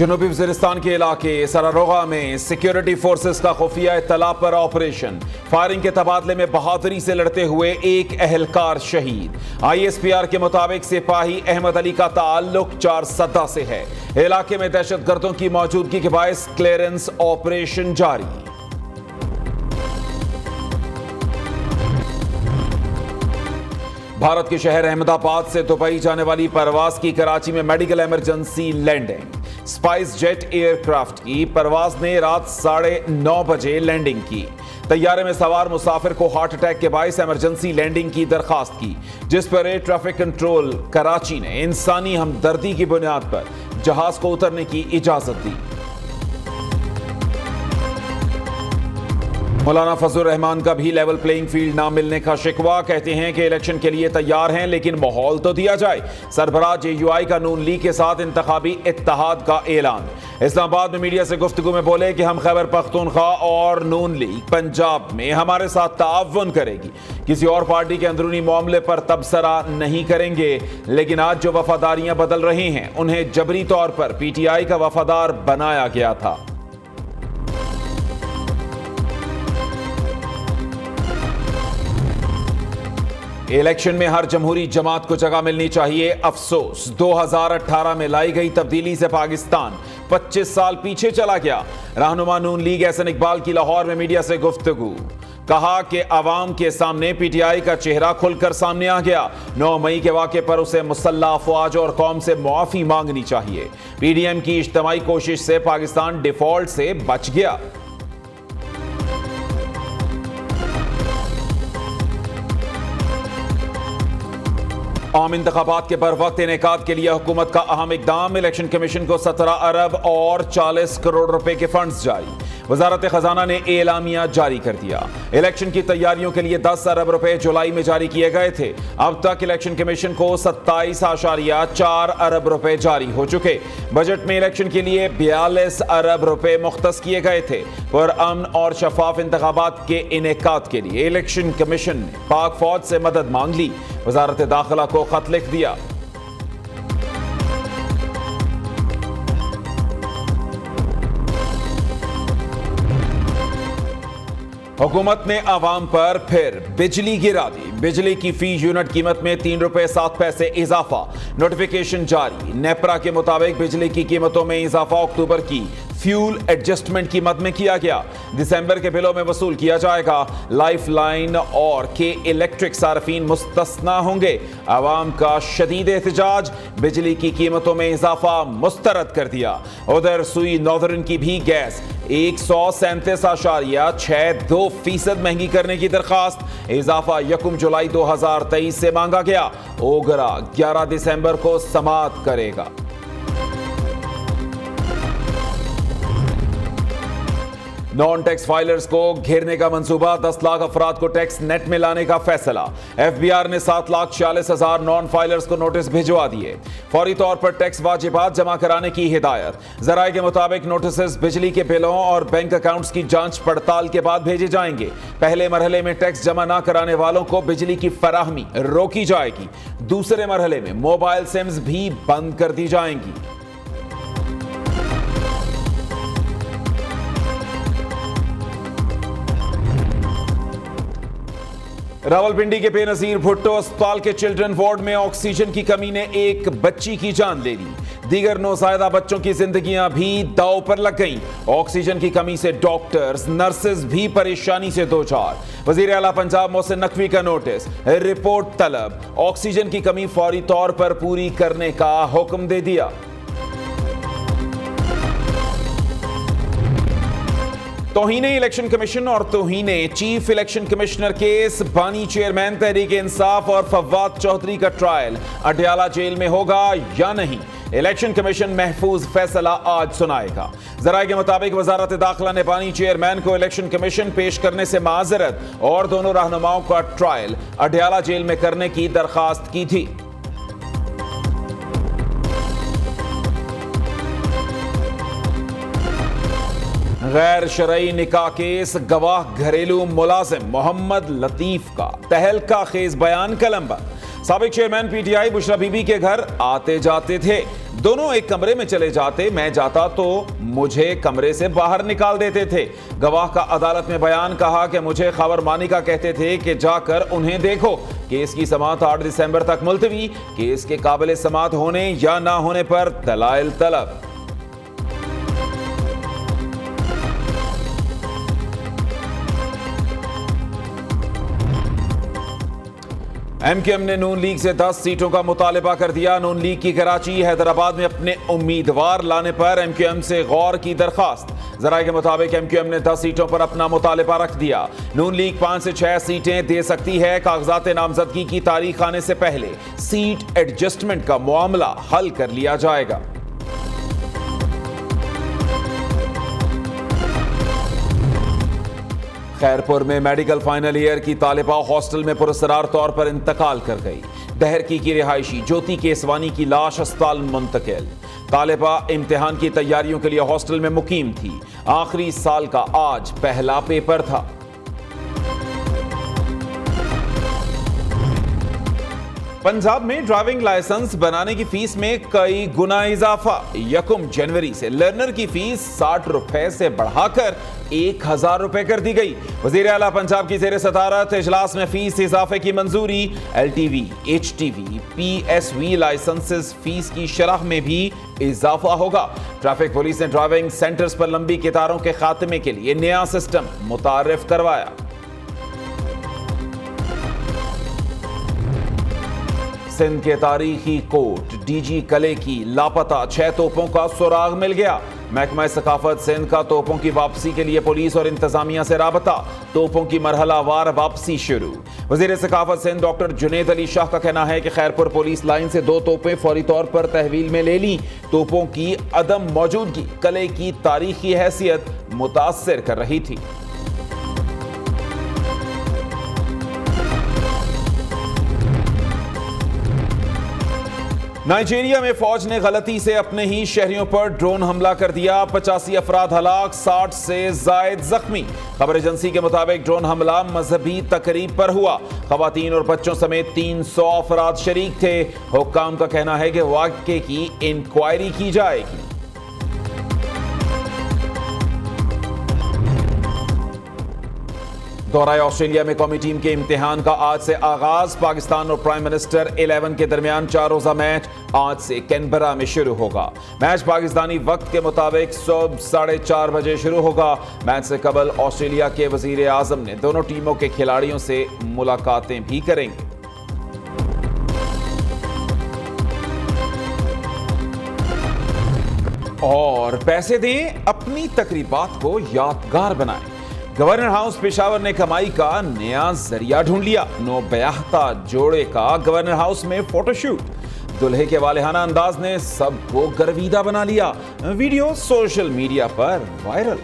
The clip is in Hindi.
जनूबी वज़ीरिस्तान के इलाके सरारोगा में सिक्योरिटी फोर्सेस का खुफिया इत्तला पर ऑपरेशन, फायरिंग के तबादले में बहादुरी से लड़ते हुए एक अहलकार शहीद। ISPR के मुताबिक सिपाही अहमद अली का ताल्लुक 4 सद्दा से है। इलाके में दहशतगर्दों की मौजूदगी के बायस क्लियरेंस ऑपरेशन जारी। भारत के शहर अहमदाबाद से दुबई जाने वाली परवाज की कराची में medical emergency landing. SpiceJet aircraft की परवाज ने रात 9:30 बजे लैंडिंग की। तैयारे में सवार मुसाफिर को हार्ट अटैक के बायस इमरजेंसी लैंडिंग की दरखास्त की, जिस पर एयर ट्रैफिक कंट्रोल कराची ने इंसानी हमदर्दी की बुनियाद पर जहाज को उतरने की इजाजत दी। मौलाना फजलुर रहमान का भी लेवल प्लेइंग फील्ड ना मिलने का शिकवा। कहते हैं कि इलेक्शन के लिए तैयार हैं, लेकिन माहौल तो दिया जाए। सरबराह JUI का नून लीग के साथ इंतखाबी इत्तेहाद का ऐलान। इस्लामाबाद में मीडिया से गुफ्तगू में बोले कि हम खैबर पख्तूनख्वा और नून लीग पंजाब में हमारे साथ ताअवुन करेगी, किसी और पार्टी के अंदरूनी मामले पर तबसरा नहीं करेंगे। लेकिन आज जो वफादारियां बदल रही हैं, उन्हें जबरी तौर पर PTI का वफादार बनाया गया था। इलेक्शन में हर जमहूरी जमात को जगह मिलनी चाहिए, अफसोस 2018 में लाई गई तब्दीली से पाकिस्तान 25 साल पीछे चला गया। रहनुमा नून लीग एहसन इकबाल की लाहौर में मीडिया से गुफ्तगू। कहा कि अवाम के सामने PTI का चेहरा खुलकर सामने आ गया। 9 मई के वाक़े पर उसे मुसल्लह अफवाज और कौम से मुआफ़ी मांगनी चाहिए। PDM की इज्तिमाई कोशिश से पाकिस्तान डिफॉल्ट से बच गया। आम इंतखाबात के बर वक्त इनेकाद के लिए हुकूमत का अहम इकदाम। इलेक्शन कमीशन को 17 अरब और 40 करोड़ रुपए के फंड्स जारी। वजारत खजाना ने एलामिया जारी कर दिया। इलेक्शन की तैयारियों के लिए 10 अरब रुपए जुलाई में जारी किए गए थे। अब तक इलेक्शन कमीशन को 27.4 अरब रुपए जारी हो चुके। बजट में इलेक्शन के लिए 42 अरब रुपए मुख्तस किए गए थे। पर अमन और शफाफ इंतखाबात के इनेकाद के लिए इलेक्शन कमीशन ने पाक फौज से मदद मांग ली। वजारत दाखिला को खत लिख दिया। हुकूमत ने आवाम पर फिर बिजली गिरा दी। बिजली की फी यूनिट कीमत में 3 रुपए 7 पैसे इजाफा। नोटिफिकेशन जारी। नेपरा के मुताबिक बिजली की कीमतों में इजाफा अक्टूबर की फ्यूल एडजस्टमेंट की मद में किया गया। दिसंबर के बिलों में वसूल किया जाएगा। लाइफ लाइन और के इलेक्ट्रिक सार्फिन मुस्तस्ना होंगे। आवाम का शदीद एहतजाज। बिजली की कीमतों में इजाफा मुस्तरद कर दिया। उधर सुई नॉर्दर्न की भी गैस 137.62% महंगी करने की दरखास्त। इजाफा 1 जुलाई 2023 से मांगा गया। ओगरा 11 दिसंबर को समाअत करेगा। नॉन टैक्स फाइलर्स को घेरने का मंसूबा। 10 लाख अफराद को टैक्स नेट में लाने का फैसला। FBR ने 7,46,000 नॉन फाइलर्स को नोटिस भिजवा दिए। फौरी तौर पर टैक्स वाजिबात जमा कराने की हिदायत। जराये के मुताबिक नोटिस बिजली के बिलों और बैंक अकाउंट्स की जांच पड़ताल के बाद भेजे जाएंगे। पहले मरहले में टैक्स जमा न कराने वालों को बिजली की फराहमी रोकी जाएगी। दूसरे मरहले में मोबाइल सिम्स भी बंद कर दी जाएंगी। रावलपिंडी के बेनजीर भुट्टो अस्पताल के चिल्ड्रन वार्ड में ऑक्सीजन की कमी ने एक बच्ची की जान ले ली। दीगर नौज़ायदा बच्चों की जिंदगियां भी दांव पर लग गईं। ऑक्सीजन की कमी से डॉक्टर्स नर्सेज भी परेशानी से दो चार। वजीर आला पंजाब मोहसिन नकवी का नोटिस, रिपोर्ट तलब। ऑक्सीजन की कमी फौरी तौर पर पूरी करने का हुक्म दे दिया। तौहीने इलेक्शन कमीशन और तौहीने चीफ इलेक्शन कमिश्नर केस। बानी चेयरमैन तहरीक इंसाफ और फवाद चौधरी का ट्रायल अडयाला जेल में होगा या नहीं, इलेक्शन कमीशन महफूज फैसला आज सुनाएगा। जराये के मुताबिक वजारत दाखिला ने बानी चेयरमैन को इलेक्शन कमीशन पेश करने से माजरत और दोनों रहनुमाओं का ट्रायल अडयाला जेल में करने की दरखास्त की थी। गैर शरई निकाह केस। गवाह घरेलू मुलाजिम मोहम्मद लतीफ का तहलका खेज बयान कलम पर। साबिक चेयरमैन पीटीआई बुशरा बीबी के घर आते जाते थे। दोनों एक कमरे में चले जाते, मैं जाता तो मुझे कमरे से बाहर निकाल देते थे। गवाह का अदालत में बयान कहा कि मुझे खबर मानिका कहते थे कि जाकर उन्हें देखो। केस की समाअत 8 दिसंबर तक मुलतवी। केस के काबिल समाअत होने या ना होने पर दलाइल तलब। एमक्यूएम ने नून लीग से 10 सीटों का मुतालबा कर दिया। नून लीग की कराची हैदराबाद में अपने उम्मीदवार लाने पर एमक्यूएम से गौर की दरखास्त। जराये के मुताबिक एमक्यूएम ने 10 सीटों पर अपना मुतालबा रख दिया। नून लीग 5 से 6 सीटें दे सकती है। कागजात नामजदगी की तारीख आने से पहले सीट एडजस्टमेंट का मामला हल कर लिया जाएगा। खैरपुर में मेडिकल फाइनल ईयर की तालिबा हॉस्टल में पुरस्कार तौर पर इंतकाल कर गई। दहरकी की रिहायशी ज्योति केसवानी की लाश अस्पताल मुंतकिल। तालिबा इम्तिहान की तैयारियों के लिए हॉस्टल में मुकीम थी। आखिरी साल का आज पहला पेपर था। पंजाब में ड्राइविंग लाइसेंस बनाने की फीस में कई गुना इजाफा। 1 जनवरी से लर्नर की फीस 60 रुपए से बढ़ाकर 1000 रुपए कर दी गई। वजीर आला पंजाब की ज़ेर सदारत इजलास में फीस इजाफे की मंजूरी। LTV, HTV, PSV licences fees की शरह में भी इजाफा होगा। ट्रैफिक पुलिस ने ड्राइविंग सेंटर्स पर लंबी कतारों के खात्मे के लिए नया सिस्टम मुतारिफ करवाया। सिंध के तारीखी कोट डीजी कले की लापता 6 तोपों का सुराग मिल गया। महकमा सकाफत सिंध का तोपों की वापसी के लिए पुलिस और इंतजामिया से राबता। तोपों की मरहलावार वापसी शुरू। वजीर सकाफत सिंध डॉक्टर जुनेद अली शाह का कहना है कि खैरपुर पुलिस लाइन से 2 तोपें फौरी तौर पर तहवील में ले ली। तोपों की अदम मौजूदगी कले की तारीखी हैसियत मुतासिर कर रही थी। नाइजीरिया में फौज ने गलती से अपने ही शहरियों पर ड्रोन हमला कर दिया। 85 अफराद हलाक, 60 से जायद जख्मी। खबर एजेंसी के मुताबिक ड्रोन हमला मजहबी तकरीब पर हुआ। खवातीन और बच्चों समेत 300 अफराद शरीक थे। हुक्काम का कहना है कि वाक़े की इंक्वायरी की जाएगी। दौरा ऑस्ट्रेलिया में कौमी टीम के इम्तिहान का आज से आगाज। पाकिस्तान और प्राइम मिनिस्टर 11 के दरमियान 4 रोजा मैच आज से कैनबरा में शुरू होगा। मैच पाकिस्तानी वक्त के मुताबिक सुबह 4:30 बजे शुरू होगा। मैच से कबल ऑस्ट्रेलिया के वजीर आजम ने दोनों टीमों के खिलाड़ियों से मुलाकातें भी करेंगे। और पैसे दें, अपनी तकरीबात को यादगार बनाएं। गवर्नर हाउस पेशावर ने कमाई का नया जरिया ढूंढ लिया। नौबयाहता जोड़े का गवर्नर हाउस में फोटोशूट। दुल्हे के वालिहाना अंदाज ने सबको गर्विदा बना लिया। वीडियो सोशल मीडिया पर वायरल।